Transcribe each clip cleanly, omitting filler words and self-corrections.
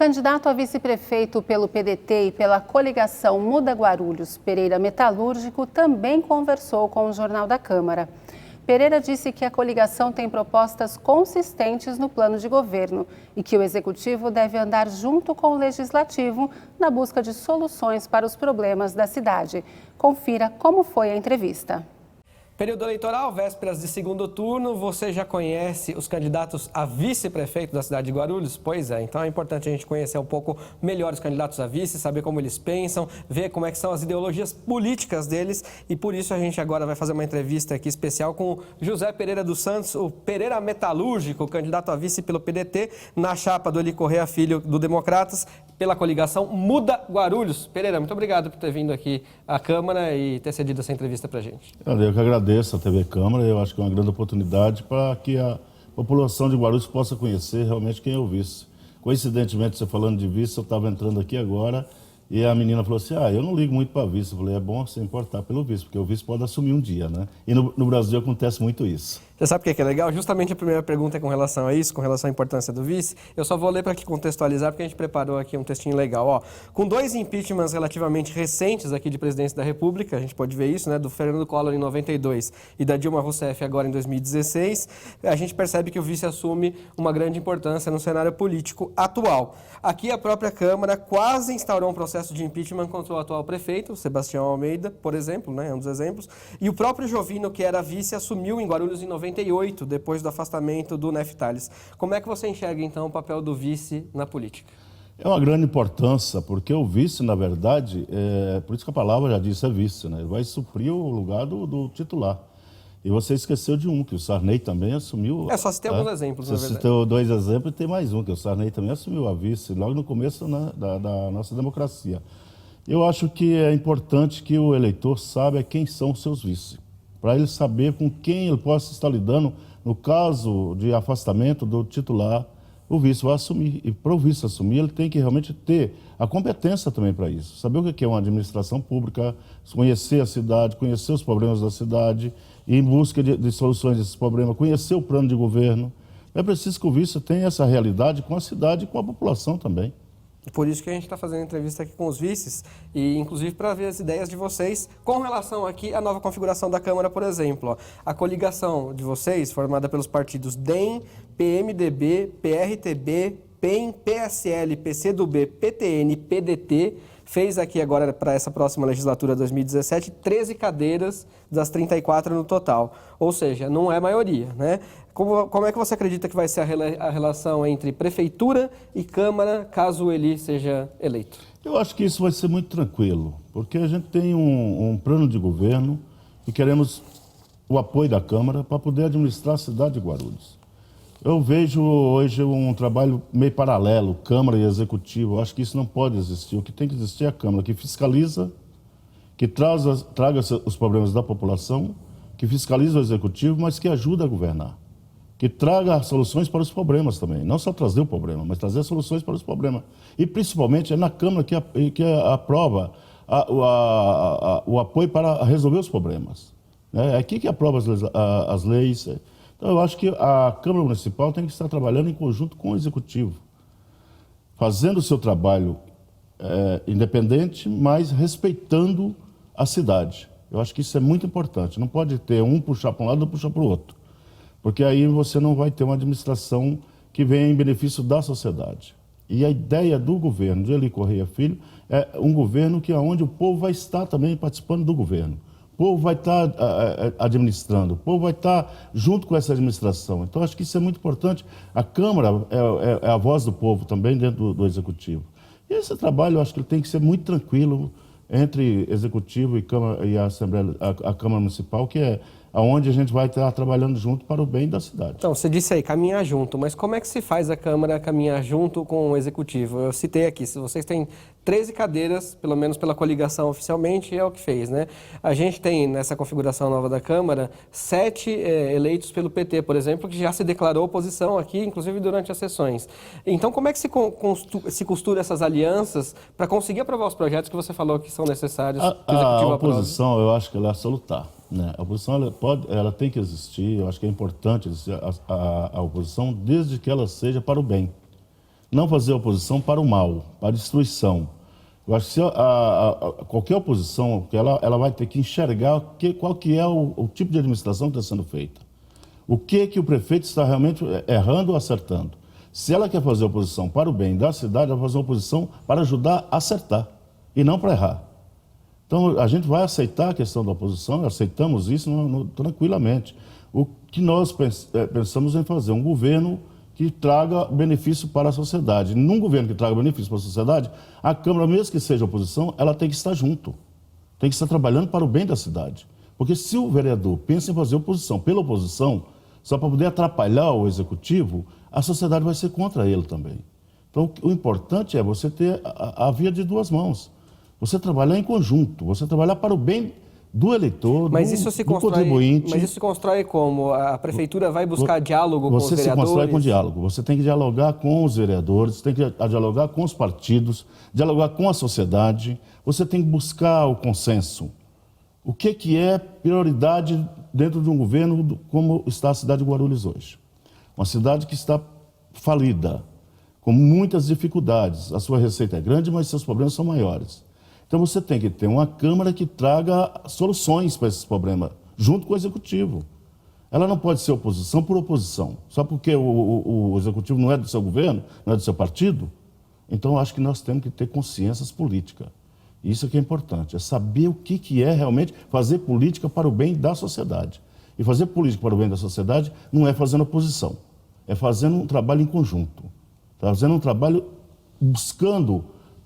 candidato a vice-prefeito pelo PDT e pela coligação Muda Guarulhos, Pereira Metalúrgico, também conversou com o Jornal da Câmara. Pereira disse que a coligação tem propostas consistentes no plano de governo e que o Executivo deve andar junto com o Legislativo na busca de soluções para os problemas da cidade. Confira como foi a entrevista. Período eleitoral, vésperas de segundo turno, você já conhece os candidatos a vice-prefeito da cidade de Guarulhos? Pois é, então é importante a gente conhecer um pouco melhor os candidatos a vice, saber como eles pensam, ver como é que são as ideologias políticas deles e por isso a gente agora vai fazer uma entrevista aqui especial com o José Pereira dos Santos, o Pereira Metalúrgico, candidato a vice pelo PDT, na chapa do Eli Corrêa Filho do Democratas, pela coligação Muda Guarulhos. Pereira, muito obrigado por ter vindo aqui à Câmara e ter cedido essa entrevista para a gente. Eu que agradeço a TV Câmara, eu acho que é uma grande oportunidade para que a população de Guarulhos possa conhecer realmente quem é o vice. Coincidentemente, você falando de vice, eu estava entrando aqui agora e a menina falou assim, eu não ligo muito para vice. Eu falei, é bom você importar pelo vice, porque o vice pode assumir um dia, né? E no Brasil acontece muito isso. Você sabe o que é legal? Justamente a primeira pergunta é com relação a isso, com relação à importância do vice. Eu só vou ler para aqui contextualizar, porque a gente preparou aqui um textinho legal. Com 2 impeachments relativamente recentes aqui de presidência da República, a gente pode ver isso, né, do Fernando Collor em 92 e da Dilma Rousseff agora em 2016, a gente percebe que o vice assume uma grande importância no cenário político atual. Aqui a própria Câmara quase instaurou um processo de impeachment contra o atual prefeito, Sebastião Almeida, por exemplo, né, é um dos exemplos, e o próprio Jovino, que era vice, assumiu em Guarulhos em 98, depois do afastamento do Neftales. Como é que você enxerga, então, o papel do vice na política? É uma grande importância, porque o vice, na verdade, por isso que a palavra já disse, é vice, né? Ele vai suprir o lugar do titular. E você esqueceu de um, que o Sarney também assumiu... Só se tem alguns exemplos, na verdade. Você citou 2 exemplos e tem mais um, que o Sarney também assumiu a vice, logo no começo, né, da nossa democracia. Eu acho que é importante que o eleitor saiba quem são os seus vices, para ele saber com quem ele possa estar lidando no caso de afastamento do titular, o vice vai assumir. E para o vice assumir, ele tem que realmente ter a competência também para isso. Saber o que é uma administração pública, conhecer a cidade, conhecer os problemas da cidade, ir em busca de soluções desses problemas, conhecer o plano de governo. É preciso que o vice tenha essa realidade com a cidade e com a população também. Por isso que a gente está fazendo entrevista aqui com os vices e, inclusive, para ver as ideias de vocês com relação aqui à nova configuração da Câmara, por exemplo. A coligação de vocês, formada pelos partidos DEM, PMDB, PRTB, PEN, PSL, PCdoB, PTN e PDT, fez aqui agora para essa próxima legislatura 2017 13 cadeiras das 34 no total. Ou seja, não é maioria, né? Como é que você acredita que vai ser a relação entre prefeitura e Câmara, caso ele seja eleito? Eu acho que isso vai ser muito tranquilo, porque a gente tem um plano de governo e queremos o apoio da Câmara para poder administrar a cidade de Guarulhos. Eu vejo hoje um trabalho meio paralelo, Câmara e Executivo. Eu acho que isso não pode existir. O que tem que existir é a Câmara, que fiscaliza, que traga os problemas da população, que fiscaliza o Executivo, mas que ajuda a governar. Que traga soluções para os problemas também. Não só trazer o problema, mas trazer soluções para os problemas. E, principalmente, é na Câmara que aprova o apoio para resolver os problemas. É aqui que aprova as leis. Então, eu acho que a Câmara Municipal tem que estar trabalhando em conjunto com o Executivo, fazendo o seu trabalho independente, mas respeitando a cidade. Eu acho que isso é muito importante. Não pode ter um puxar para um lado e outro puxar para o outro. Porque aí você não vai ter uma administração que venha em benefício da sociedade. E a ideia do governo de Eli Corrêa Filho é um governo que é onde o povo vai estar também participando do governo. O povo vai estar administrando, o povo vai estar junto com essa administração. Então, acho que isso é muito importante. A Câmara é a voz do povo também dentro do Executivo. E esse trabalho, eu acho que ele tem que ser muito tranquilo entre Executivo e Câmara e a Câmara Municipal, que é onde a gente vai estar trabalhando junto para o bem da cidade. Então, você disse aí, caminhar junto, mas como é que se faz a Câmara caminhar junto com o Executivo? Eu citei aqui, se vocês têm 13 cadeiras, pelo menos pela coligação oficialmente, é o que fez, né? A gente tem, nessa configuração nova da Câmara, 7 eleitos pelo PT, por exemplo, que já se declarou oposição aqui, inclusive durante as sessões. Então, como é que se costura essas alianças para conseguir aprovar os projetos que você falou que são necessários que o Executivo aprove? A oposição, eu acho que ela é salutar. Né? A oposição ela tem que existir, eu acho que é importante existir a oposição desde que ela seja para o bem. não fazer oposição para o mal, para a destruição. Eu acho que qualquer oposição, ela vai ter que enxergar qual que é o tipo de administração que está sendo feita. O que o prefeito está realmente errando ou acertando. Se ela quer fazer oposição para o bem da cidade, ela vai fazer oposição para ajudar a acertar e não para errar. Então, a gente vai aceitar a questão da oposição, aceitamos isso tranquilamente. O que nós pensamos em fazer, um governo que traga benefício para a sociedade. Num governo que traga benefício para a sociedade, a Câmara, mesmo que seja oposição, ela tem que estar junto. Tem que estar trabalhando para o bem da cidade. Porque se o vereador pensa em fazer oposição pela oposição, só para poder atrapalhar o executivo, a sociedade vai ser contra ele também. Então, o importante é você ter a via de duas mãos. Você trabalhar em conjunto, você trabalhar para o bem do eleitor, do contribuinte. Mas isso se constrói como? A prefeitura vai buscar diálogo com os vereadores? Você se constrói com diálogo. Você tem que dialogar com os vereadores, tem que dialogar com os partidos, dialogar com a sociedade. Você tem que buscar o consenso. O que é prioridade dentro de um governo como está a cidade de Guarulhos hoje? Uma cidade que está falida, com muitas dificuldades. A sua receita é grande, mas seus problemas são maiores. Então você tem que ter uma Câmara que traga soluções para esses problemas, junto com o Executivo. Ela não pode ser oposição por oposição, só porque o Executivo não é do seu governo, não é do seu partido. Então, eu acho que nós temos que ter consciências políticas. Isso que é importante, é saber o que é realmente fazer política para o bem da sociedade. E fazer política para o bem da sociedade não é fazendo oposição, é fazendo um trabalho em conjunto, fazendo um trabalho buscando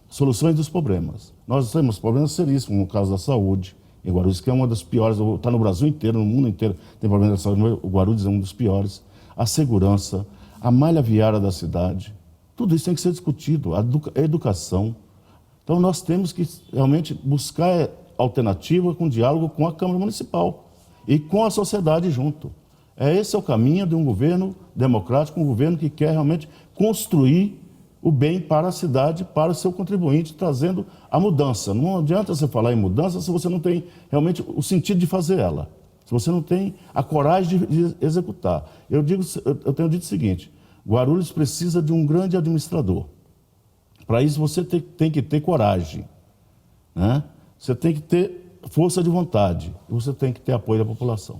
soluções dos problemas. Nós temos problemas seríssimos no caso da saúde, em Guarulhos, que é uma das piores, está no Brasil inteiro, no mundo inteiro, tem problemas da saúde, mas o Guarulhos é um dos piores. A segurança, a malha viária da cidade, tudo isso tem que ser discutido, a educação. Então, nós temos que realmente buscar alternativa com diálogo com a Câmara Municipal e com a sociedade junto. Esse é o caminho de um governo democrático, um governo que quer realmente construir o bem para a cidade, para o seu contribuinte, trazendo a mudança. Não adianta você falar em mudança se você não tem realmente o sentido de fazer ela, se você não tem a coragem de executar. Eu tenho dito o seguinte, Guarulhos precisa de um grande administrador. Para isso você tem que ter coragem, né? Você tem que ter força de vontade, e você tem que ter apoio da população.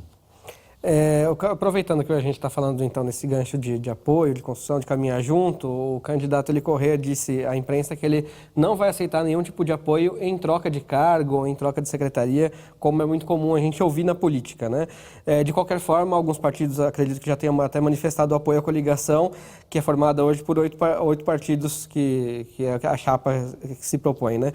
Aproveitando que a gente está falando então nesse gancho de apoio, de construção, de caminhar junto, o candidato Eli Corrêa disse à imprensa que ele não vai aceitar nenhum tipo de apoio em troca de cargo ou em troca de secretaria, como é muito comum a gente ouvir na política, né? De qualquer forma, alguns partidos acredito que já tenham até manifestado o apoio à coligação, que é formada hoje por 8 partidos que é a chapa que se propõe, né?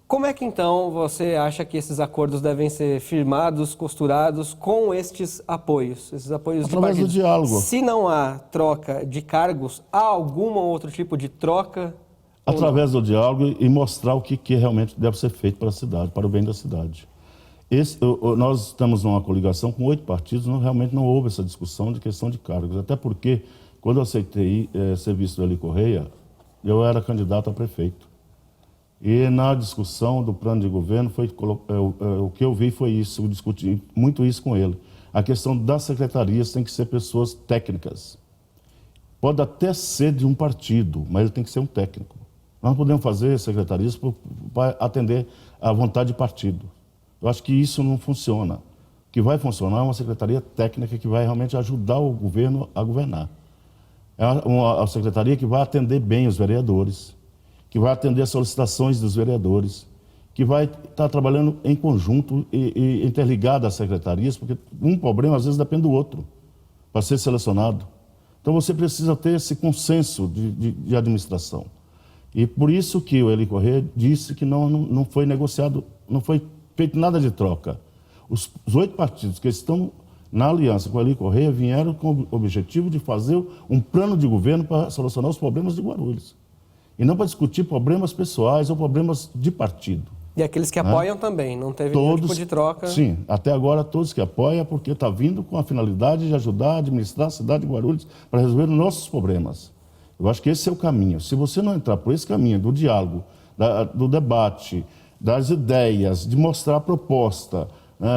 Como é que, então, você acha que esses acordos devem ser firmados, costurados com estes apoios de partidos? Através do diálogo. Se não há troca de cargos, há algum outro tipo de troca? Através do diálogo e mostrar o que realmente deve ser feito para a cidade, para o bem da cidade. Nós estamos numa coligação com 8 partidos, realmente não houve essa discussão de questão de cargos. Até porque, quando eu aceitei ser vice do Eli Corrêa, eu era candidato a prefeito. E na discussão do plano de governo, o que eu vi foi isso, eu discuti muito isso com ele. A questão das secretarias tem que ser pessoas técnicas. Pode até ser de um partido, mas ele tem que ser um técnico. Nós não podemos fazer secretarias para atender à vontade de partido. Eu acho que isso não funciona. O que vai funcionar é uma secretaria técnica que vai realmente ajudar o governo a governar. É uma secretaria que vai atender bem os vereadores, que vai atender as solicitações dos vereadores, que vai estar trabalhando em conjunto e interligado às secretarias, porque um problema às vezes depende do outro, para ser selecionado. Então você precisa ter esse consenso de administração. E por isso que o Eli Corrêa disse que não foi negociado, não foi feito nada de troca. Os 8 partidos que estão na aliança com o Eli Corrêa vieram com o objetivo de fazer um plano de governo para solucionar os problemas de Guarulhos. E não para discutir problemas pessoais ou problemas de partido. E aqueles que apoiam também, não teve nenhum tipo de troca? Sim, até agora todos que apoiam, porque está vindo com a finalidade de ajudar a administrar a cidade de Guarulhos para resolver os nossos problemas. Eu acho que esse é o caminho. Se você não entrar por esse caminho do diálogo, do debate, das ideias, de mostrar a proposta,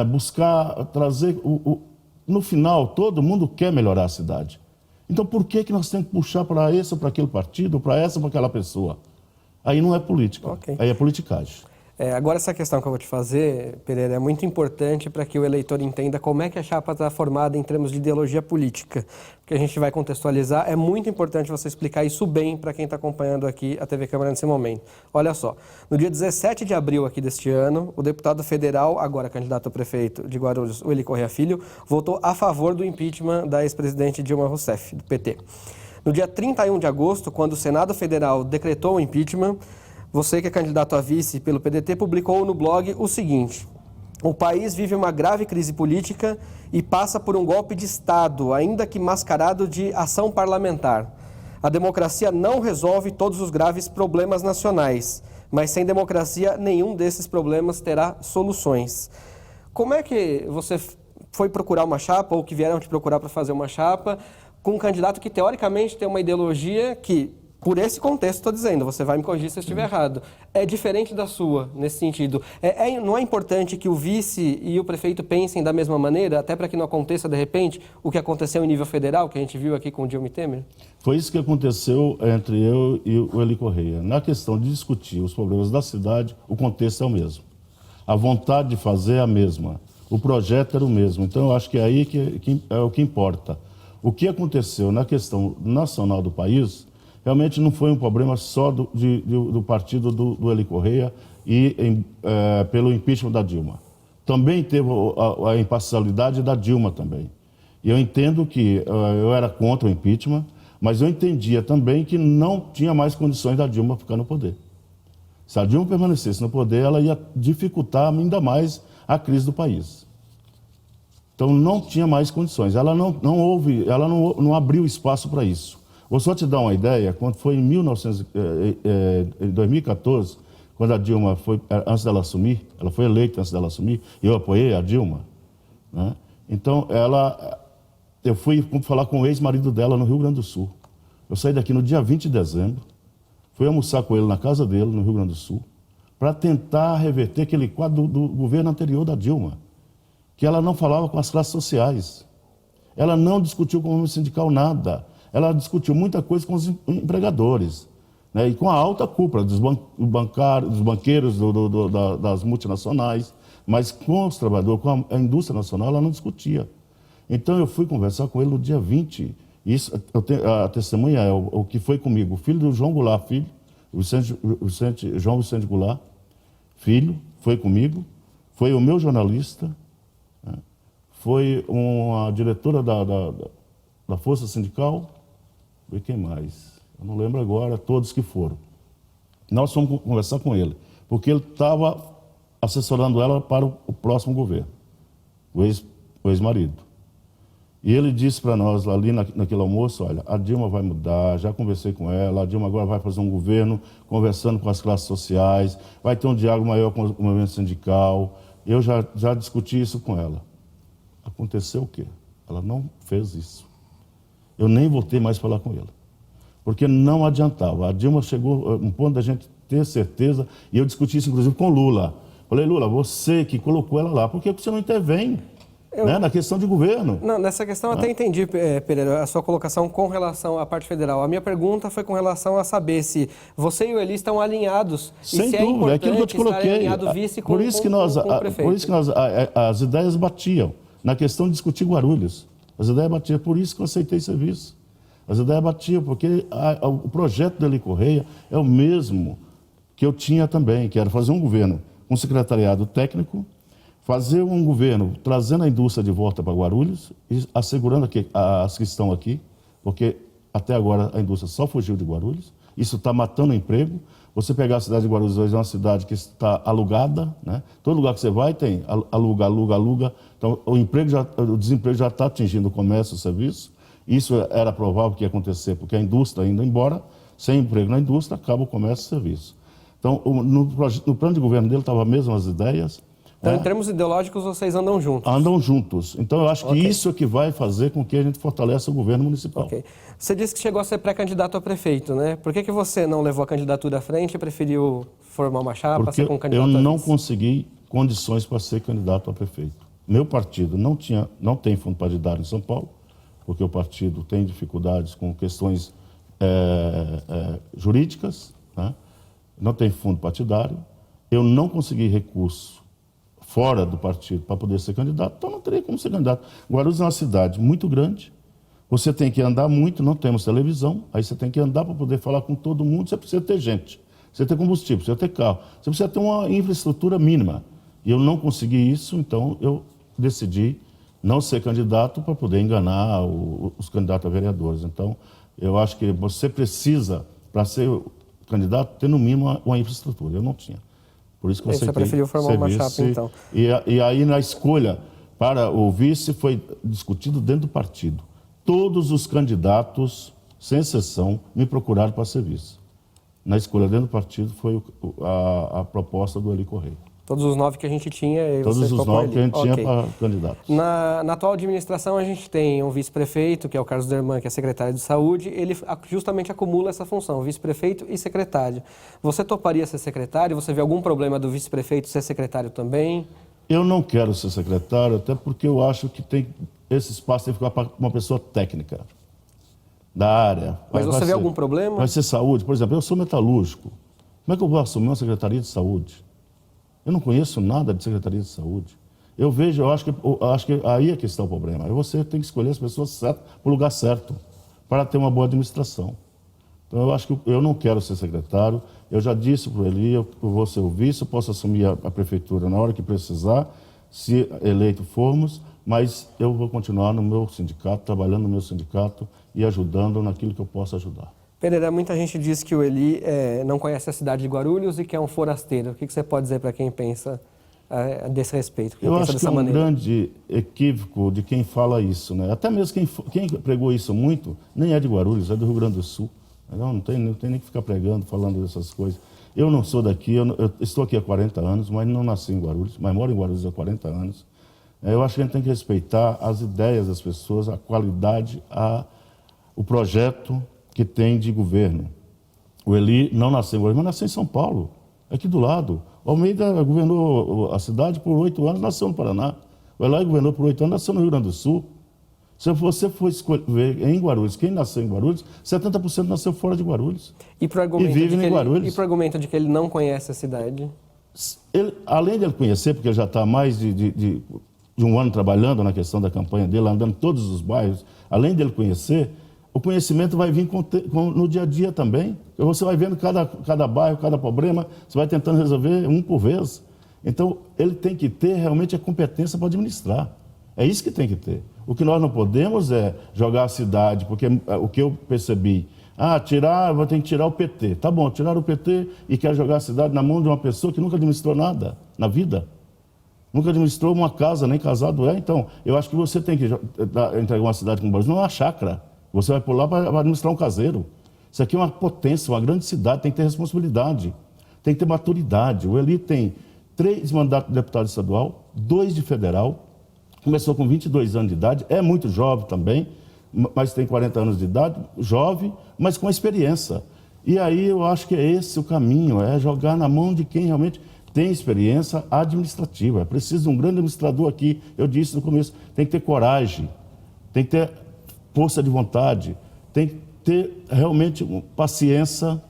buscar trazer... No final, todo mundo quer melhorar a cidade. Então, por que nós temos que puxar para esse ou para aquele partido, ou para essa ou para aquela pessoa? Aí não é política, aí é politicagem. Agora, essa questão que eu vou te fazer, Pereira, é muito importante para que o eleitor entenda como é que a chapa está formada em termos de ideologia política. Porque a gente vai contextualizar, é muito importante você explicar isso bem para quem está acompanhando aqui a TV Câmara nesse momento. Olha só, no dia 17 de abril aqui deste ano, o deputado federal, agora candidato a prefeito de Guarulhos, o Eli Corrêa Filho, votou a favor do impeachment da ex-presidente Dilma Rousseff, do PT. No dia 31 de agosto, quando o Senado Federal decretou o impeachment, você que é candidato a vice pelo PDT publicou no blog o seguinte: o país vive uma grave crise política e passa por um golpe de Estado, ainda que mascarado de ação parlamentar. A democracia não resolve todos os graves problemas nacionais, mas sem democracia nenhum desses problemas terá soluções. Como é que você foi procurar uma chapa, ou que vieram te procurar para fazer uma chapa, com um candidato que teoricamente tem uma ideologia que, por esse contexto, estou dizendo, você vai me corrigir se eu estiver errado, é diferente da sua, nesse sentido. Não é importante que o vice e o prefeito pensem da mesma maneira, até para que não aconteça, de repente, o que aconteceu em nível federal, que a gente viu aqui com o Dilma e Temer? Foi isso que aconteceu entre eu e o Eli Corrêa. Na questão de discutir os problemas da cidade, o contexto é o mesmo. A vontade de fazer é a mesma. O projeto era o mesmo. Então, eu acho que é aí que é o que importa. O que aconteceu na questão nacional do país realmente não foi um problema só do partido do Eli Corrêa e pelo impeachment da Dilma. Também teve a imparcialidade da Dilma também. E eu entendo que eu era contra o impeachment, mas eu entendia também que não tinha mais condições da Dilma ficar no poder. Se a Dilma permanecesse no poder, ela ia dificultar ainda mais a crise do país. Então não tinha mais condições. Ela não abriu espaço para isso. Vou só te dar uma ideia, quando foi em 2014, quando a Dilma foi, antes dela assumir, ela foi eleita antes dela assumir, e eu apoiei a Dilma, né? Então eu fui falar com o ex-marido dela no Rio Grande do Sul. Eu saí daqui no dia 20 de dezembro, fui almoçar com ele na casa dele, no Rio Grande do Sul, para tentar reverter aquele quadro do governo anterior da Dilma, que ela não falava com as classes sociais, ela não discutiu com o movimento sindical nada. Ela discutiu muita coisa com os empregadores, né, e com a alta cúpula dos banqueiros das multinacionais, mas com os trabalhadores, com a indústria nacional, ela não discutia. Então eu fui conversar com ele no dia 20, e isso, a testemunha é o que foi comigo, o filho do João Goulart, filho, João Vicente Goulart, filho, foi comigo, foi o meu jornalista, né, foi uma diretora da Força Sindical, e quem mais? Eu não lembro agora, todos que foram. Nós fomos conversar com ele, porque ele estava assessorando ela para o próximo governo, o ex-marido. E ele disse para nós, ali naquele almoço, olha, a Dilma vai mudar, já conversei com ela, a Dilma agora vai fazer um governo conversando com as classes sociais, vai ter um diálogo maior com o movimento sindical. Eu já discuti isso com ela. Aconteceu o quê? Ela não fez isso. Eu nem voltei mais a falar com ela, porque não adiantava. A Dilma chegou a um ponto da gente ter certeza, e eu discuti isso inclusive com Lula. Falei, Lula, você que colocou ela lá, por que você não intervém na questão de governo? Não, nessa questão eu até entendi, Pereira, a sua colocação com relação à parte federal. A minha pergunta foi com relação a saber se você e o Eli estão alinhados. Sem e se dúvida, é aquilo que eu te coloquei. Alinhado vice com, por isso que as ideias batiam na questão de discutir Guarulhos. As ideias batiam, por isso que eu aceitei serviço. As ideias batiam, porque o projeto do Eli Corrêa é o mesmo que eu tinha também, que era fazer um governo com secretariado técnico, fazer um governo trazendo a indústria de volta para Guarulhos e assegurando as que estão aqui, porque até agora a indústria só fugiu de Guarulhos. Isso está matando o emprego. Você pegar a cidade de Guarulhos hoje, é uma cidade que está alugada, né? Todo lugar que você vai tem aluga. Então, o desemprego já está atingindo o comércio e o serviço. Isso era provável que ia acontecer, porque a indústria indo embora, sem emprego na indústria, acaba o comércio e o serviço. Então, no plano de governo dele estavam as mesmas ideias. Então, em termos ideológicos, vocês andam juntos? Andam juntos. Então, eu acho que isso é que vai fazer com que a gente fortaleça o governo municipal. Okay. Você disse que chegou a ser pré-candidato a prefeito, né? Por que você não levou a candidatura à frente e preferiu formar uma chapa, ser porque candidato a vice? Eu não consegui condições para ser candidato a prefeito. Meu partido não tem fundo partidário em São Paulo, porque o partido tem dificuldades com questões jurídicas, né? Não tem fundo partidário, eu não consegui recurso fora do partido para poder ser candidato, então não teria como ser candidato. Guarulhos é uma cidade muito grande, você tem que andar muito, não temos televisão, aí você tem que andar para poder falar com todo mundo, você precisa ter gente, você ter combustível, precisa ter carro, você precisa ter uma infraestrutura mínima. E eu não consegui isso, então eu decidi não ser candidato para poder enganar os candidatos a vereadores. Então, eu acho que você precisa, para ser candidato, ter no mínimo uma infraestrutura. Eu não tinha. Por isso que eu aceitei. Você preferiu formar uma chapa, então. E aí, na escolha para o vice, foi discutido dentro do partido. Todos os candidatos, sem exceção, me procuraram para ser vice. Na escolha dentro do partido, foi a proposta do Eli Correia. Todos os 9 que a gente tinha e Todos você os 9 que a gente tinha para candidatos. Na atual administração, a gente tem um vice-prefeito, que é o Carlos Derman, que é secretário de Saúde. Ele justamente acumula essa função, vice-prefeito e secretário. Você toparia ser secretário? Você vê algum problema do vice-prefeito ser secretário também? Eu não quero ser secretário, até porque eu acho que esse espaço tem que ficar para uma pessoa técnica, da área. Mas você vê algum problema? Vai ser saúde. Por exemplo, eu sou metalúrgico. Como é que eu vou assumir uma secretaria de saúde? Eu não conheço nada de Secretaria de Saúde. Eu acho que aí é que está o problema. Você tem que escolher as pessoas certas para o lugar certo, para ter uma boa administração. Então, eu acho que eu não quero ser secretário. Eu já disse para ele, eu vou ser o vice, eu posso assumir a prefeitura na hora que precisar, se eleito formos, mas eu vou continuar no meu sindicato, trabalhando no meu sindicato e ajudando naquilo que eu possa ajudar. Pereira, muita gente diz que o Eli não conhece a cidade de Guarulhos e que é um forasteiro. O que você pode dizer para quem pensa desse respeito? Eu acho que é um grande equívoco de quem fala isso, né? Até mesmo quem pregou isso muito, nem é de Guarulhos, é do Rio Grande do Sul. Não tem nem que ficar pregando, falando dessas coisas. Eu não sou daqui, eu estou aqui há 40 anos, mas não nasci em Guarulhos, mas moro em Guarulhos há 40 anos. Eu acho que a gente tem que respeitar as ideias das pessoas, a qualidade, o projeto que tem de governo. O Eli não nasceu em Guarulhos, mas nasceu em São Paulo, aqui do lado. O Almeida governou a cidade por 8 anos, nasceu no Paraná. O Eloy governou por 8 anos, nasceu no Rio Grande do Sul. Se você for escolher em Guarulhos, quem nasceu em Guarulhos, 70% nasceu fora de Guarulhos. E vive em Guarulhos. E para o argumento de que ele não conhece a cidade? Além de ele conhecer, porque ele já está há mais de um ano trabalhando na questão da campanha dele, andando em todos os bairros, além dele conhecer, o conhecimento vai vir no dia a dia também. Você vai vendo cada bairro, cada problema, você vai tentando resolver um por vez. Então, ele tem que ter realmente a competência para administrar. É isso que tem que ter. O que nós não podemos é jogar a cidade, porque o que eu percebi, vou ter que tirar o PT. Tá bom, tiraram o PT e quer jogar a cidade na mão de uma pessoa que nunca administrou nada na vida. Nunca administrou uma casa, nem casado é. Então, eu acho que você tem que entregar uma cidade como Guarulhos, não é uma chácara. Você vai por lá para administrar um caseiro. Isso aqui é uma potência, uma grande cidade, tem que ter responsabilidade, tem que ter maturidade. O Eli tem 3 mandatos de deputado estadual, 2 de federal, começou com 22 anos de idade, é muito jovem também, mas tem 40 anos de idade, jovem, mas com experiência. E aí eu acho que é esse o caminho, é jogar na mão de quem realmente tem experiência administrativa. É preciso de um grande administrador aqui, eu disse no começo, tem que ter coragem, tem que ter força de vontade, tem que ter realmente paciência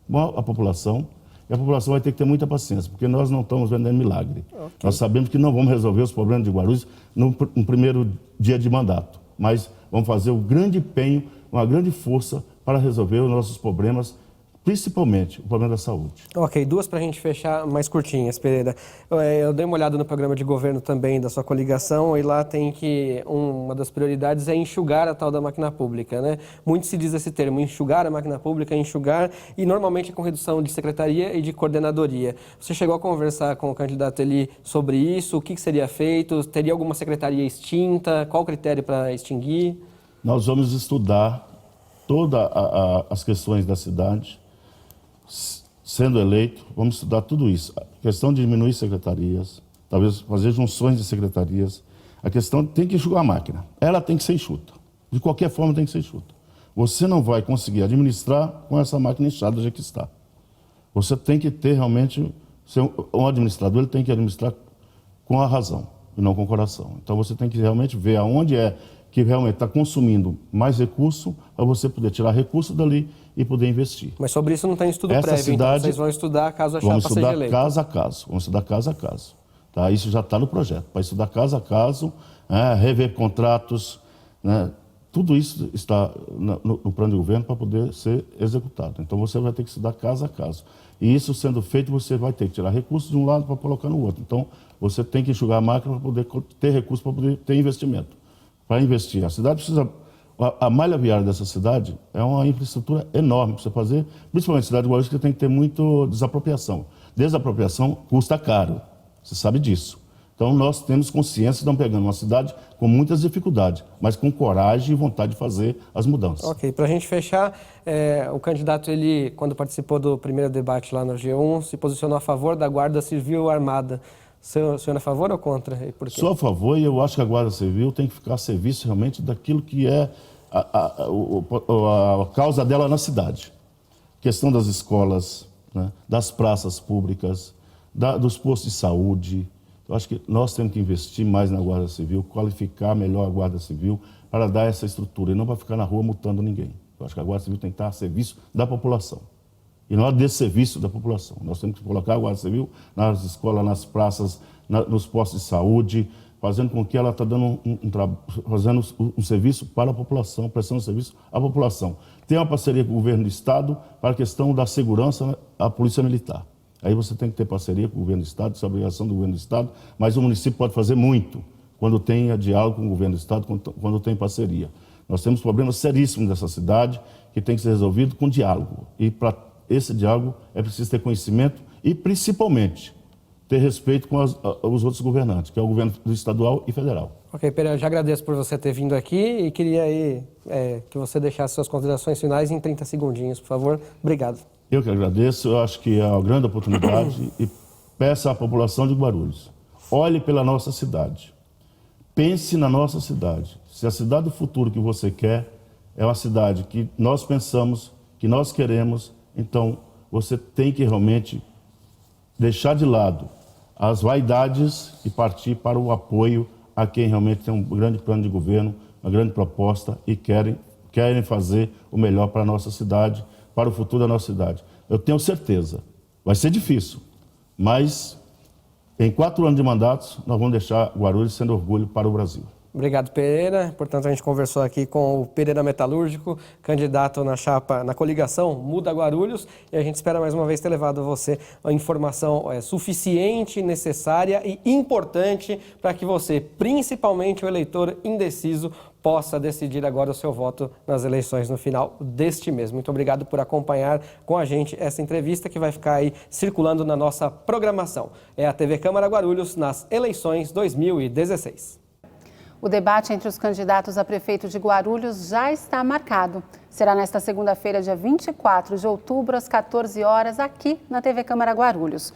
com a população, e a população vai ter que ter muita paciência, porque nós não estamos vendendo milagre. Okay. Nós sabemos que não vamos resolver os problemas de Guarulhos no primeiro dia de mandato, mas vamos fazer um grande empenho, uma grande força para resolver os nossos problemas, principalmente o problema da saúde. Ok, 2 para a gente fechar, mais curtinhas, Pereira. Eu dei uma olhada no programa de governo também da sua coligação e lá tem que uma das prioridades é enxugar a tal da máquina pública, né? Muito se diz esse termo, enxugar a máquina pública, enxugar, e normalmente é com redução de secretaria e de coordenadoria. Você chegou a conversar com o candidato ali sobre isso? O que seria feito? Teria alguma secretaria extinta? Qual o critério para extinguir? Nós vamos estudar todas as questões da cidade. Sendo eleito, vamos estudar tudo isso. A questão de diminuir secretarias, talvez fazer junções de secretarias. A questão tem que enxugar a máquina. Ela tem que ser enxuta. De qualquer forma tem que ser enxuta. Você não vai conseguir administrar com essa máquina inchada já que está. Você tem que ter realmente, um administrador ele tem que administrar com a razão e não com o coração. Então você tem que realmente ver aonde é que realmente está consumindo mais recurso, para você poder tirar recurso dali e poder investir. Mas sobre isso não tem estudo Essa prévio, cidade, então vocês vão estudar caso a chapa vamos seja estudar eleita. caso a caso, vamos estudar caso a caso. Tá? Isso já está no projeto, para estudar caso a caso, rever contratos, né? Tudo isso está no plano de governo para poder ser executado. Então você vai ter que estudar caso a caso. E isso sendo feito, você vai ter que tirar recursos de um lado para colocar no outro. Então você tem que enxugar a máquina para poder ter recursos, para poder ter investimento. Para investir. A cidade precisa... A malha viária dessa cidade é uma infraestrutura enorme para você fazer, principalmente a cidade de Guarulhos, que tem que ter muito desapropriação. Desapropriação custa caro, você sabe disso. Então nós temos consciência de estamos pegando uma cidade com muitas dificuldades, mas com coragem e vontade de fazer as mudanças. Ok, para a gente fechar, o candidato, ele, quando participou do primeiro debate lá no G1, se posicionou a favor da Guarda Civil Armada. O senhor é a favor ou contra? E por quê? Sou a favor e eu acho que a Guarda Civil tem que ficar a serviço realmente daquilo que é a causa dela na cidade. Questão das escolas, né, das praças públicas, dos postos de saúde. Eu acho que nós temos que investir mais na Guarda Civil, qualificar melhor a Guarda Civil para dar essa estrutura e não para ficar na rua multando ninguém. Eu acho que a Guarda Civil tem que estar a serviço da população. E não é desserviço da população. Nós temos que colocar a Guarda Civil nas escolas, nas praças, nos postos de saúde, fazendo com que ela está dando fazendo um serviço para a população, prestando serviço à população. Tem uma parceria com o governo do Estado para a questão da segurança, né, a Polícia Militar. Aí você tem que ter parceria com o governo do Estado, isso é obrigação do governo do Estado, mas o município pode fazer muito quando tem diálogo com o governo do Estado, quando tem parceria. Nós temos problemas seríssimos dessa cidade que tem que ser resolvido com diálogo. E para esse diálogo é preciso ter conhecimento e, principalmente, ter respeito com os outros governantes, que é o governo estadual e federal. Ok, Pereira, já agradeço por você ter vindo aqui e queria aí que você deixasse suas considerações finais em 30 segundinhos, por favor. Obrigado. Eu que agradeço, eu acho que é uma grande oportunidade e peço à população de Guarulhos, olhe pela nossa cidade, pense na nossa cidade. Se a cidade do futuro que você quer é uma cidade que nós pensamos, que nós queremos, então você tem que realmente deixar de lado as vaidades e partir para o apoio a quem realmente tem um grande plano de governo, uma grande proposta e querem fazer o melhor para a nossa cidade, para o futuro da nossa cidade. Eu tenho certeza, vai ser difícil, mas em 4 anos de mandatos nós vamos deixar Guarulhos sendo orgulho para o Brasil. Obrigado, Pereira. Portanto, a gente conversou aqui com o Pereira Metalúrgico, candidato na chapa, na coligação Muda Guarulhos, e a gente espera mais uma vez ter levado a você a informação suficiente, necessária e importante para que você, principalmente o eleitor indeciso, possa decidir agora o seu voto nas eleições no final deste mês. Muito obrigado por acompanhar com a gente essa entrevista que vai ficar aí circulando na nossa programação. É a TV Câmara Guarulhos nas eleições 2016. O debate entre os candidatos a prefeito de Guarulhos já está marcado. Será nesta segunda-feira, dia 24 de outubro, às 14 horas, aqui na TV Câmara Guarulhos.